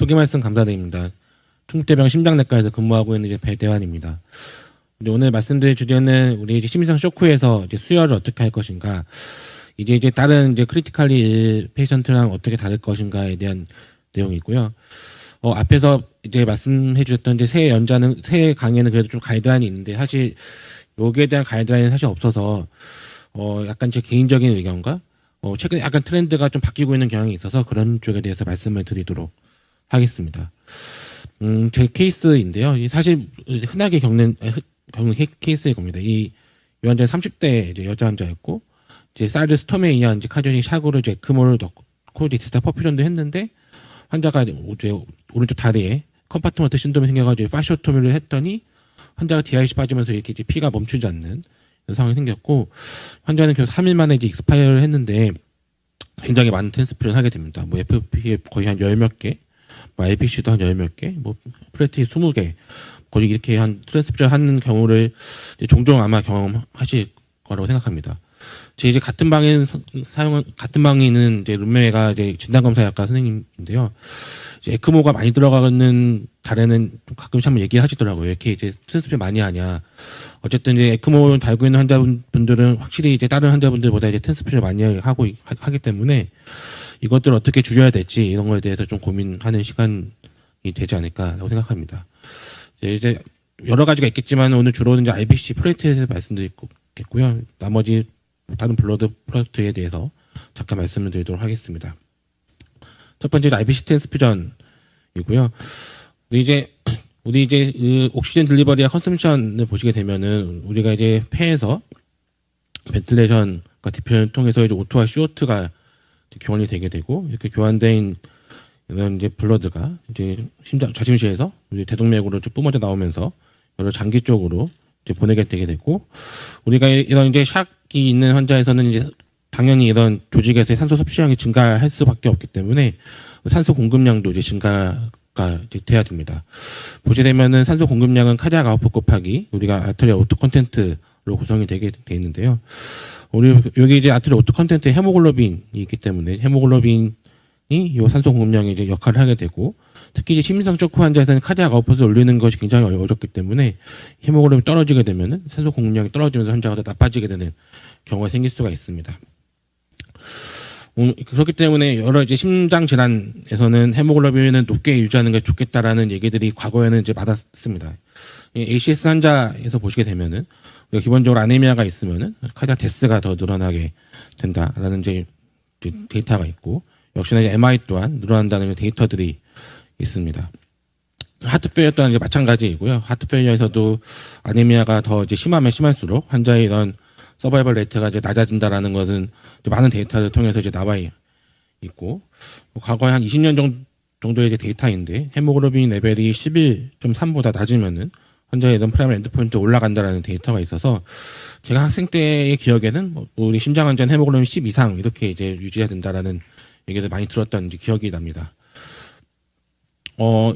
소개 말씀 감사드립니다. 충북대병 심장내과에서 근무하고 있는 이제 배대환입니다. 근데 오늘 말씀드릴 주제는 우리 이제 심장 쇼크에서 이제 수혈을 어떻게 할 것인가, 이제 다른 이제 크리티컬리 페이션트랑 어떻게 다를 것인가에 대한 내용이고요. 앞에서 이제 말씀해 주셨던 이제 새 강의에는 그래도 좀 가이드라인이 있는데, 사실 여기에 대한 가이드라인은 사실 없어서 약간 제 개인적인 의견과 최근에 약간 트렌드가 좀 바뀌고 있는 경향이 있어서 그런 쪽에 대해서 말씀을 드리도록 하겠습니다. 제 케이스인데요. 사실 흔하게 겪는 케이스의 겁니다. 이 환자는 30대 이제 여자 환자였고, 이제 사이드 스톰에 의한 이제 카디오닉 샥으로 이제 에크모를 넣고 이제 디스탈 퍼퓨전도 했는데, 환자가 이제 오른쪽 다리에 컴파트먼트 신드롬이 생겨가지고 파시오토미를 했더니 환자가 DIC 빠지면서 이렇게 이제 피가 멈추지 않는 상황이 생겼고, 환자는 계속 3일 만에 이제 익스파이어를 했는데 굉장히 많은 트랜스퓨전 하게 됩니다. 뭐 FPF 거의 한 10몇 개, 뭐 IPC도 한 10몇 개, 뭐 프레티 20개, 거의 이렇게 한 트랜스퓨전 하는 경우를 종종 아마 경험하실 거라고 생각합니다. 제 이제 같은 방에 있는 이제 룸메가 이제 진단검사학과 선생님인데요. 이제 에크모가 많이 들어가는 달에는 가끔씩 한번 얘기하시더라고요. 이렇게 이제 트랜스퓨전 많이 하냐. 어쨌든 이제 에크모 달고 있는 환자분들은 확실히 이제 다른 환자분들보다 이제 트랜스퓨전 많이 하기 때문에 이것들을 어떻게 줄여야 될지 이런 거에 대해서 좀 고민하는 시간이 되지 않을까라고 생각합니다. 이제 여러 가지가 있겠지만 오늘 주로는 이제 IBC 프레이트에 대해서 말씀드리겠고요. 나머지 다른 블러드 프로덕트에 대해서 잠깐 말씀을 드리도록 하겠습니다. 첫 번째는 IBC 트랜스퓨전이고요. 우리 이제 옥시젠 딜리버리와 컨섬션을 보시게 되면은 우리가 이제 폐에서 벤틸레이션과 디퓨전을 통해서 이제 O2와 CO2가 교환이 되게 되고, 이렇게 교환된 이런 이제 블러드가 이제 좌심시에서 우리 대동맥으로 좀 뿜어져 나오면서 여러 장기 쪽으로 이제 보내게 되게 되고, 우리가 이런 이제 샥이 있는 환자에서는 이제 당연히 이런 조직에서의 산소 섭취량이 증가할 수밖에 없기 때문에 산소 공급량도 이제 증가가 이제 돼야 됩니다. 보시게 되면은 산소 공급량은 카디악 아웃풋 곱하기 우리가 아트리얼 오토 컨텐트로 구성이 되게 돼 있는데요. 우리 여기 이제 아트리얼 오토 컨텐트에 헤모글로빈이 있기 때문에 헤모글로빈이 이 산소 공급량에 이제 역할을 하게 되고, 특히 이제 심장 쇼크 환자에서는 카디악 아웃풋을 올리는 것이 굉장히 어렵기 때문에 헤모글로빈이 떨어지게 되면은 산소 공급량이 떨어지면서 환자가 더 나빠지게 되는 경우가 생길 수가 있습니다. 그렇기 때문에 여러 이제 심장 질환에서는 헤모글로빈을 높게 유지하는 게 좋겠다라는 얘기들이 과거에는 이제 많았습니다. ACS 환자에서 보시게 되면은 기본적으로 아네미아가 있으면은 카디악 데스가 더 늘어나게 된다라는 이제 데이터가 있고, 역시나 이제 MI 또한 늘어난다는 데이터들이 있습니다. 하트페일러 또한 이제 마찬가지이고요. 하트페일러에서도 아네미아가 더 이제 심하면 심할수록 환자의 이런 서바이벌 레이트가 이제 낮아진다라는 것은 많은 데이터를 통해서 이제 나와 있고, 과거에 한 20년 정도의 이제 데이터인데 헤모글로빈 레벨이 11.3보다 낮으면은 환자의 이런 프라이머리 엔드포인트 올라간다라는 데이터가 있어서, 제가 학생 때의 기억에는 우리 심장 환자는 헤모글로빈 10 이상 이렇게 이제 유지해야 된다라는 얘기를 많이 들었던 이제 기억이 납니다.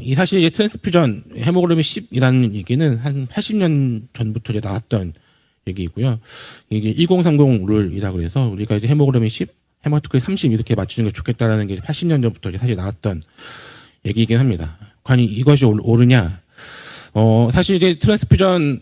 이 사실 이제 트랜스퓨전 헤모글로빈 10이라는 얘기는 한 80년 전부터 이제 나왔던 얘기이고요. 이게 1030 룰이라고 해서 우리가 이제 헤모글로빈 10, 헤마토크린 30 이렇게 맞추는 게 좋겠다라는 게 80년 전부터 이제 사실 나왔던 얘기이긴 합니다. 과연 이것이 옳으냐? 사실 이제 트랜스퓨전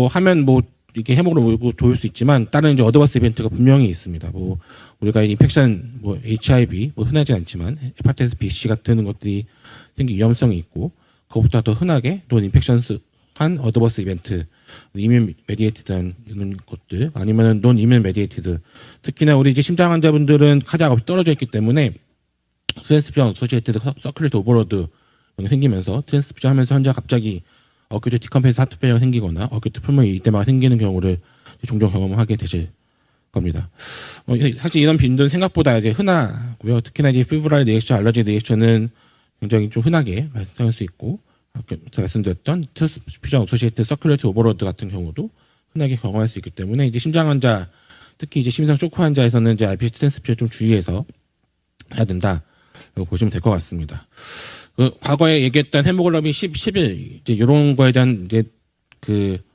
하면 이렇게 헤모글로빈 좋을 수 있지만 다른 이제 어드버스 이벤트가 분명히 있습니다. 우리가 인펙션 HIV 흔하지 않지만 헤파티티스 B, C 같은 것들이 생길 위험성이 있고, 그것보다 더 흔하게 논 인펙션스한 어드버스 이벤트, 이뮨 메디에이티드한 이런 것들, 아니면은 논 이뮨 메디에이티드, 특히나 우리 이제 심장 환자분들은 카디악 아웃이 떨어져 있기 때문에 트랜스퓨전 어소시에이티드 서큘레이트 오버로드 생기면서 트랜스퓨전 하면서 환자가 갑자기 어큐트 디컴펜스 하트 페일러가 생기거나 어큐트 풀모니 이데마가 생기는 경우를 종종 경험하게 되실 겁니다. 사실 이런 빈도는 생각보다 이제 흔하고요. 특히나 이제 피브라일 리액션, 알러지 리액션은 굉장히 좀 흔하게 발생할 수 있고, 아까 말씀드렸던 트랜스퓨전 어소시에이티드 서큘레이트 오버로드 같은 경우도 흔하게 경험할 수 있기 때문에 이제 심장 환자, 특히 이제 심장 쇼크 환자에서는 이제 IPC 트랜스퓨전 좀 주의해서 해야 된다라고 보시면 될 것 같습니다. 과거에 얘기했던 헤모글로빈 10, 11 이제 이런 거에 대한 이제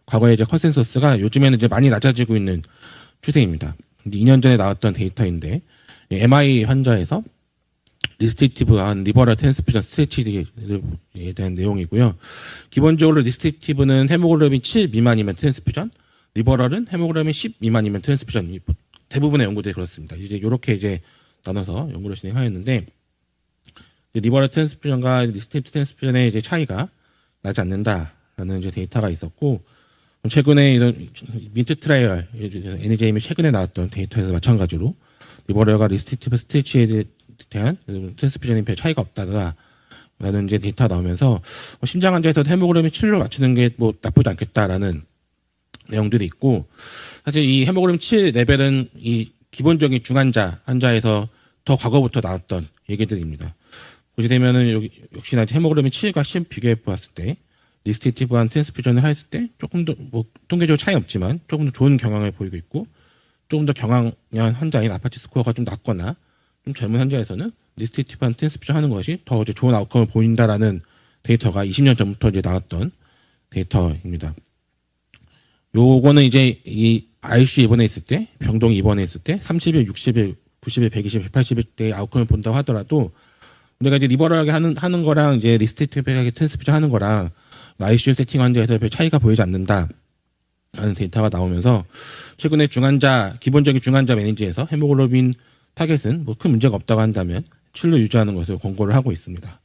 과거에 이제 컨센서스가 요즘에는 이제 많이 낮아지고 있는 추세입니다. 2년 전에 나왔던 데이터인데 MI 환자에서 리스트릭티브한 리버럴 트랜스퓨전 스트레치에 대한 내용이고요. 기본적으로 리스트릭티브는 헤모글로빈 7 미만이면 트랜스퓨전, 리버럴은 헤모글로빈 10 미만이면 트랜스퓨전. 대부분의 연구들이 그렇습니다. 이제 이렇게 이제 나눠서 연구를 진행하였는데, 리버럴 트랜스퓨전과 리스트릭티브 트랜스퓨전의 이제 차이가 나지 않는다라는 이제 데이터가 있었고, 최근에 이런 민트 트라이얼, NEJM이 최근에 나왔던 데이터에서 마찬가지로 리버럴과 리스트릭티브 스트레치에 대한 트랜스퓨전이 별 차이가 없다라는 이제 데이터가 나오면서 심장 환자에서 헤모글로빈 7로 맞추는 게 뭐 나쁘지 않겠다라는 내용들이 있고, 사실 이 헤모글로빈 7 레벨은 이 기본적인 중환자 환자에서 더 과거부터 나왔던 얘기들입니다. 보시게 되면은 여기 역시나 헤모글로빈 7과 10 비교해 보았을 때 리스트릭티브한 트랜스퓨전을 했을 때 조금 더 뭐 통계적으로 차이 없지만 조금 더 좋은 경향을 보이고 있고, 조금 더 경황한 환자인 아파치 스코어가 좀 낮거나 좀 젊은 환자에서는 리스트릭티브한 트랜스퓨전 하는 것이 더 이제 좋은 아웃컴을 보인다라는 데이터가 20년 전부터 이제 나왔던 데이터입니다. 요거는 이제 이 ICU 입원해 있을 때, 병동 입원해 있을 때 30일, 60일, 90일, 120일, 180일 때 아웃컴을 본다고 하더라도 우리가 이제 리버럴하게 하는 거랑 이제 리스트릭티브하게 트랜스퓨전 하는 거랑 ICU 세팅 환자에서 별 차이가 보이지 않는다라는 데이터가 나오면서 최근에 기본적인 중환자 매니지에서 헤모글로빈 타겟은 뭐 큰 문제가 없다고 한다면 7로 유지하는 것을 권고를 하고 있습니다.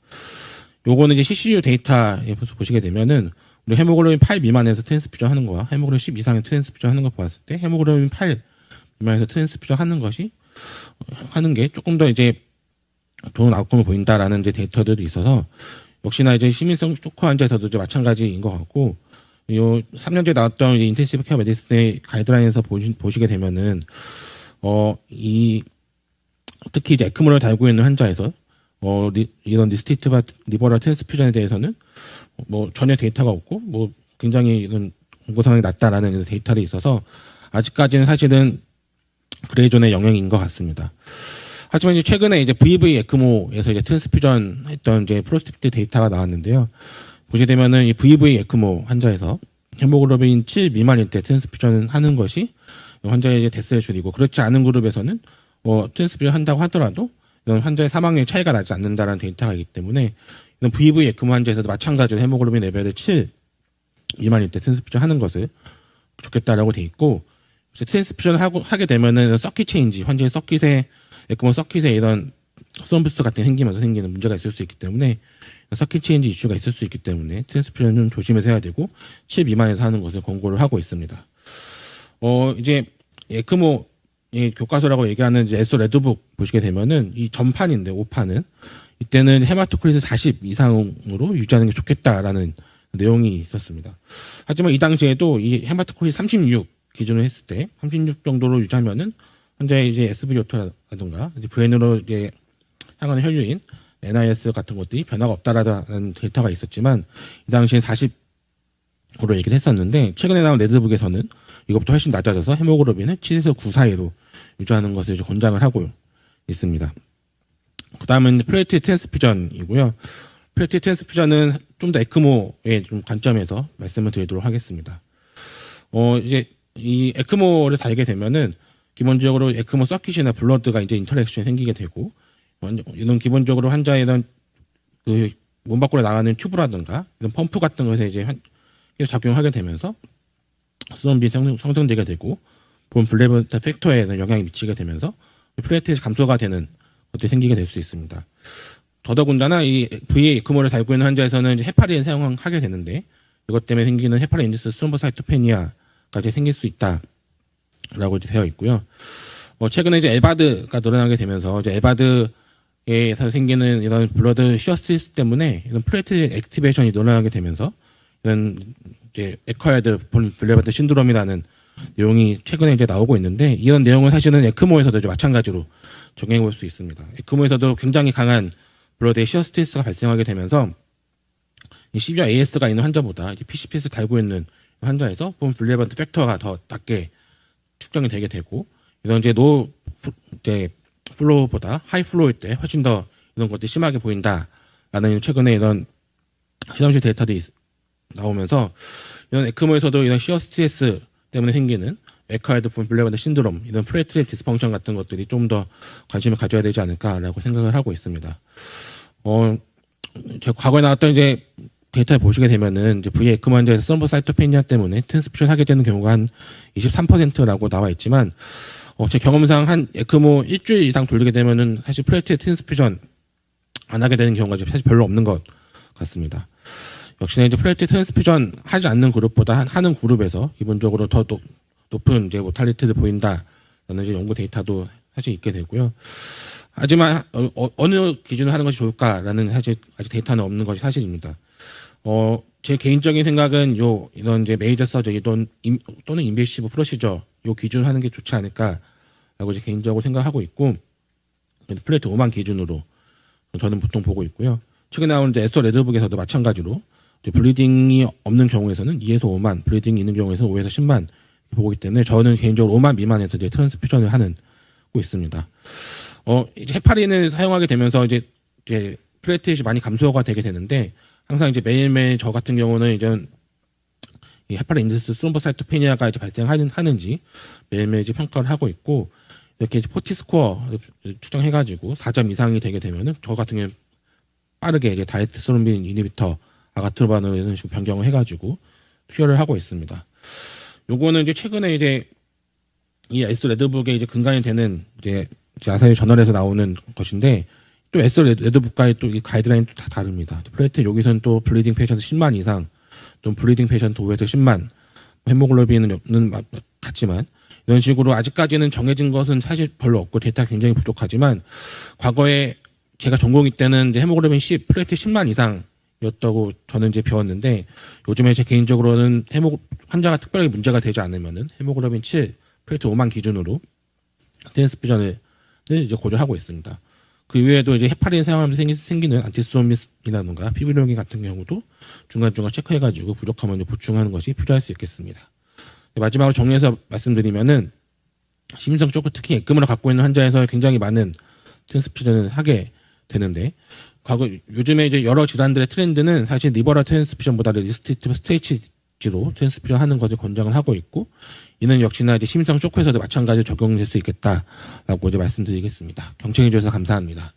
요거는 이제 CCU 데이터에 보시게 되면은 우리 헤모글로빈 8 미만에서 트랜스퓨전 하는 거와 헤모글로빈 10 이상의 트랜스퓨전 하는 거 보았을 때 헤모글로빈 8 미만에서 트랜스퓨전 하는 게 조금 더 이제 좋은 아웃컴을 보인다라는 이제 데이터들이 있어서 역시나 이제 시민성 쇼크 환자에서도 이제 마찬가지인 것 같고, 요 3년 전에 나왔던 인텐시브 케어 메디슨의 가이드라인에서 보시게 되면은 특히 이제 에크모를 달고 있는 환자에서 이런 리스트릭티브 리버럴 트랜스퓨전에 대해서는 뭐 전혀 데이터가 없고 뭐 굉장히 이런 공고상황이 낮다라는 데이터들이 있어서 아직까지는 사실은 그레이존의 영역인 것 같습니다. 하지만 이제 최근에 이제 VV 에크모에서 이제 트랜스퓨전 했던 이제 프로스펙트 데이터가 나왔는데요. 보시게 되면은 이 VV 에크모 환자에서 헤모글로빈 7 미만일 때 트랜스퓨전 하는 것이 환자의 이제 데스를 줄이고, 그렇지 않은 그룹에서는 트랜스퓨전 한다고 하더라도 이런 환자의 사망률 차이가 나지 않는다라는 데이터가 있기 때문에 이런 VV 에크모 환자에서도 마찬가지로 헤모글로빈 레벨을 7 미만일 때 트랜스퓨전 하는 것을 좋겠다라고 돼 있고, 트랜스퓨전을 하게 되면은 서킷 체인지, 환자의 에크모 서킷에 이런 스럼부스 같은 게 생기면서 생기는 문제가 있을 수 있기 때문에 서킷 체인지 이슈가 있을 수 있기 때문에 트랜스퓨전 좀 조심해서 해야 되고 7 미만에서 하는 것을 권고를 하고 있습니다. 이제 에크모 교과서라고 얘기하는 이제 에소 레드북 보시게 되면은 이 전판인데 5판은 이때는 헤마토크리트 40 이상으로 유지하는 게 좋겠다라는 내용이 있었습니다. 하지만 이 당시에도 이 헤마토크리트 36 기준으로 했을 때 36 정도로 유지하면은 현재 이제 SVO2라든가 이제 브레인으로 이제 향하는 혈류인 NIS 같은 것들이 변화가 없다라는 데이터가 있었지만 이 당시엔 40으로 얘기를 했었는데, 최근에 나온 레드북에서는 이것부터 훨씬 낮아져서 헤모글로빈을 7에서 9 사이로 유지하는 것을 이제 권장을 하고 있습니다. 그 다음은 플레이트 트랜스퓨전이고요. 플레이트 트랜스퓨전은 좀 더 에크모의 좀 관점에서 말씀을 드리도록 하겠습니다. 이제 이 에크모를 달게 되면은 기본적으로 에크모 서킷이나 블러드가 이제 인터랙션이 생기게 되고, 이런 기본적으로 환자의 이런 그 몸 밖으로 나가는 튜브라든가 이런 펌프 같은 것에 이제 작용하게 되면서 스럼빈이 생성되게 되고, 본 블레버트 팩터에 영향이 미치게 되면서 플레이트의 감소가 되는 것들이 생기게 될 수 있습니다. 더더군다나 이 VA 에크모를 달고 있는 환자에서는 이제 헤파린 사용하게 되는데, 이것 때문에 생기는 헤파린 인듀스 스롬보사이토페니아까지 생길 수 있다라고 이제 되어 있고요. 최근에 이제 에바드가 늘어나게 되면서 이제 에바드에서 생기는 이런 블러드 시어 스트레스 때문에 이런 플레이트 액티베이션이 늘어나게 되면서 이런 이제 에쿼야드 블레버트 신드롬이라는 내용이 최근에 이제 나오고 있는데, 이런 내용은 사실은 에크모에서도 이제 마찬가지로 적용해 볼 수 있습니다. 에크모에서도 굉장히 강한 블러드의 시어 스트레스가 발생하게 되면서 이 시비어 AS가 있는 환자보다 이제 PCPS를 달고 있는 환자에서 본 블레버트 팩터가 더 낮게 측정이 되게 되고, 이런 이제 이제 플로우보다 하이 플로우일 때 훨씬 더 이런 것들이 심하게 보인다라는 최근에 이런 실험실 데이터들이 나오면서 이런 에크모에서도 이런 시어 스트레스 때문에 생기는 에카이드 블랙밴드 신드롬 이런 프레트리 디스펑션 같은 것들이 좀 더 관심을 가져야 되지 않을까라고 생각을 하고 있습니다. 제가 과거에 나왔던 이제 데이터를 보시게 되면은 이제 VA 에크모 환자에서 스롬보사이토페니아 때문에 트랜스퓨전 하게 되는 경우가 한 23%라고 나와 있지만 제 경험상 한 에크모 일주일 이상 돌리게 되면은 사실 프레트리 트랜스퓨전 안 하게 되는 경우가 사실 별로 없는 것 같습니다. 역시나 이제 프레트리 트랜스퓨전 하지 않는 그룹보다 하는 그룹에서 기본적으로 더 높은 이제 모탈리티를 보인다라는 이제 연구 데이터도 사실 있게 되고요. 하지만 어느 기준으로 하는 것이 좋을까라는 사실 아직 데이터는 없는 것이 사실입니다. 제 개인적인 생각은 이런 이제 메이저 서저리 또는 인베이시브 프로시저 요 기준으로 하는 게 좋지 않을까라고 이제 개인적으로 생각하고 있고 플레이트 5만 기준으로 저는 보통 보고 있고요. 최근에 나온 이제 에스터 레드북에서도 마찬가지로 블리딩이 없는 경우에서는 2에서 5만, 블리딩이 있는 경우에서는 5에서 10만 보기 때문에 저는 개인적으로 5만 미만에서 이제 트랜스퓨전을 하고 있습니다. 이제 헤파린을 사용하게 되면서 이제 플레이트릿이 많이 감소가 되게 되는데 항상 이제 매일매일 저 같은 경우는 이제 이 헤파린 인더스 스롬보사이토페니아가 이제 발생하는지 매일매일 이제 평가를 하고 있고 이렇게 이제 포티 스코어 추정해가지고 4점 이상이 되게 되면은 저 같은 경우는 빠르게 이제 다이에트 스롬빈 이니비터 아가트로반으로 이런 식으로 변경을 해가지고 투여를 하고 있습니다. 요거는 이제 최근에 이제 이 에스 레드북에 이제 근간이 되는 이제 아사히 저널에서 나오는 것인데 또 에스 레드북과의 또 이 가이드라인도 다 다릅니다. 플레이트 여기서는 또 블리딩 페이션트 10만 이상, 또 블리딩 페이션트 5에서 10만, 헤모글로빈은 같지만 이런 식으로 아직까지는 정해진 것은 사실 별로 없고 데이터가 굉장히 부족하지만 과거에 제가 전공의 때는 이제 헤모글로빈 10, 플레이트 10만 이상이었다고 저는 이제 배웠는데 요즘에 제 개인적으로는 환자가 특별하게 문제가 되지 않으면은 헤모글로빈 7, 플레이트 5만 기준으로 트랜스퓨전을 이제 고려하고 있습니다. 그 이외에도 이제 헤파린 사용하면서 생기는 안티스토미스이라든가 피브릴로긴 같은 경우도 중간중간 체크해가지고 부족하면 보충하는 것이 필요할 수 있겠습니다. 마지막으로 정리해서 말씀드리면은 심장 쇼크 특히 에크모를 갖고 있는 환자에서 굉장히 많은 트랜스퓨전을 하게 되는데 요즘에 이제 여러 질환들의 트렌드는 사실 리버럴 트랜스퓨전보다 리스트리티브 스테이지로 트랜스퓨전 하는 것을 권장을 하고 있고 이는 역시나 이제 심장 쇼크에서도 마찬가지로 적용될 수 있겠다라고 이제 말씀드리겠습니다. 경청해 주셔서 감사합니다.